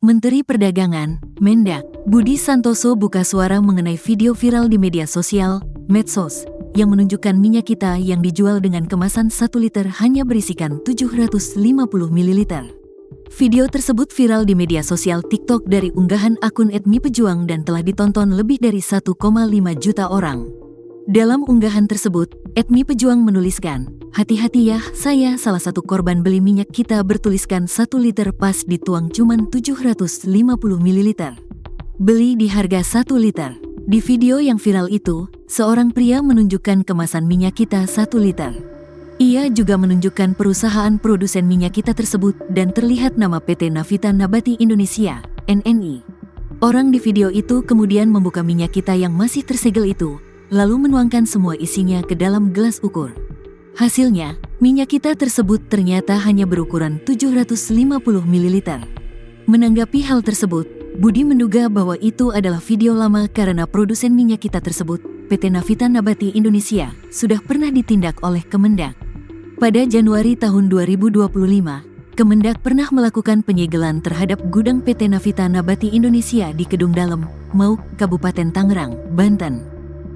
Menteri Perdagangan, Mendak, Budi Santoso buka suara mengenai video viral di media sosial, medsos, yang menunjukkan minyak kita yang dijual dengan kemasan 1 liter hanya berisikan 750 ml. Video tersebut viral di media sosial TikTok dari unggahan akun @mipejuang dan telah ditonton lebih dari 1,5 juta orang. Dalam unggahan tersebut, @mipejuang menuliskan, "Hati-hati ya, saya salah satu korban beli minyak kita bertuliskan 1 liter pas dituang cuman 750 ml. Beli di harga 1 liter." Di video yang viral itu, seorang pria menunjukkan kemasan minyak kita 1 liter. Ia juga menunjukkan perusahaan produsen minyak kita tersebut dan terlihat nama PT Navita Nabati Indonesia, NNI. Orang di video itu kemudian membuka minyak kita yang masih tersegel itu, lalu menuangkan semua isinya ke dalam gelas ukur. Hasilnya, minyak kita tersebut ternyata hanya berukuran 750 ml. Menanggapi hal tersebut, Budi menduga bahwa itu adalah video lama karena produsen minyak kita tersebut, PT Navita Nabati Indonesia, sudah pernah ditindak oleh Kemendak. Pada Januari tahun 2025, Kemendak pernah melakukan penyegelan terhadap gudang PT Navita Nabati Indonesia di Kedung Dalem, Mauk, Kabupaten Tangerang, Banten.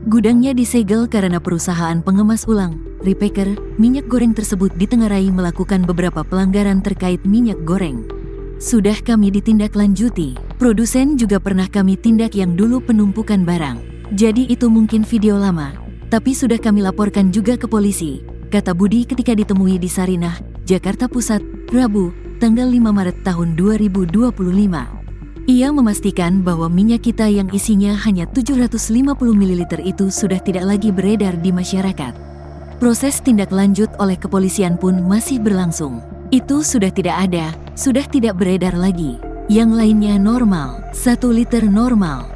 Gudangnya disegel karena perusahaan pengemas ulang, repacker, minyak goreng tersebut ditengarai melakukan beberapa pelanggaran terkait minyak goreng. Sudah kami ditindaklanjuti, produsen juga pernah kami tindak yang dulu penumpukan barang. Jadi itu mungkin video lama, tapi sudah kami laporkan juga ke polisi, kata Budi ketika ditemui di Sarinah, Jakarta Pusat, Rabu, tanggal 5 Maret tahun 2025. Ia memastikan bahwa minyak kita yang isinya hanya 750 ml itu sudah tidak lagi beredar di masyarakat. Proses tindak lanjut oleh kepolisian pun masih berlangsung. Itu sudah tidak ada, sudah tidak beredar lagi. Yang lainnya normal, 1 liter normal.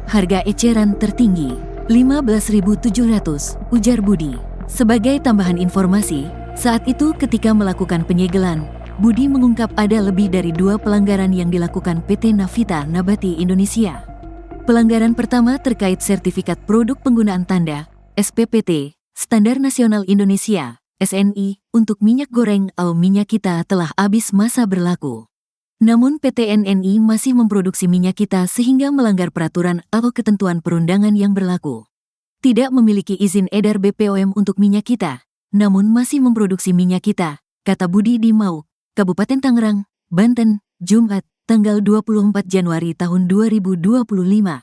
Harga eceran tertinggi, 15.700, ujar Budi. Sebagai tambahan informasi, saat itu ketika melakukan penyegelan, Budi mengungkap ada lebih dari 2 pelanggaran yang dilakukan PT Navita Nabati Indonesia. Pelanggaran pertama terkait sertifikat produk penggunaan tanda, SPPT, Standar Nasional Indonesia, SNI, untuk minyak goreng atau minyak kita telah habis masa berlaku. Namun PT NNI masih memproduksi minyak kita sehingga melanggar peraturan atau ketentuan perundangan yang berlaku. Tidak memiliki izin edar BPOM untuk minyak kita, namun masih memproduksi minyak kita, kata Budi di Mauk, Kabupaten Tangerang, Banten, Jumat, tanggal 24 Januari tahun 2025.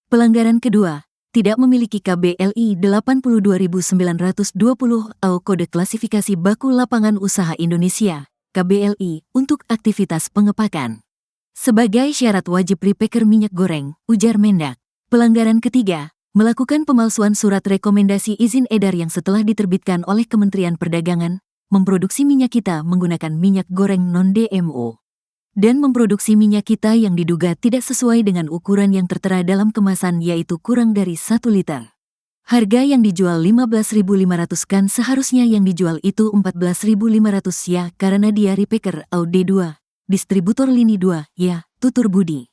Pelanggaran kedua, tidak memiliki KBLI 82.920 atau Kode Klasifikasi Baku Lapangan Usaha Indonesia, KBLI, untuk aktivitas pengepakan. Sebagai syarat wajib repacker minyak goreng, ujar Mendak. Pelanggaran ketiga, melakukan pemalsuan surat rekomendasi izin edar yang setelah diterbitkan oleh Kementerian Perdagangan, memproduksi minyak kita menggunakan minyak goreng non-DMO, dan memproduksi minyak kita yang diduga tidak sesuai dengan ukuran yang tertera dalam kemasan yaitu kurang dari 1 liter. Harga yang dijual 15.500 kan seharusnya yang dijual itu 14.500 ya karena dia repacker atau D2, distributor lini 2 ya, tutur Budi.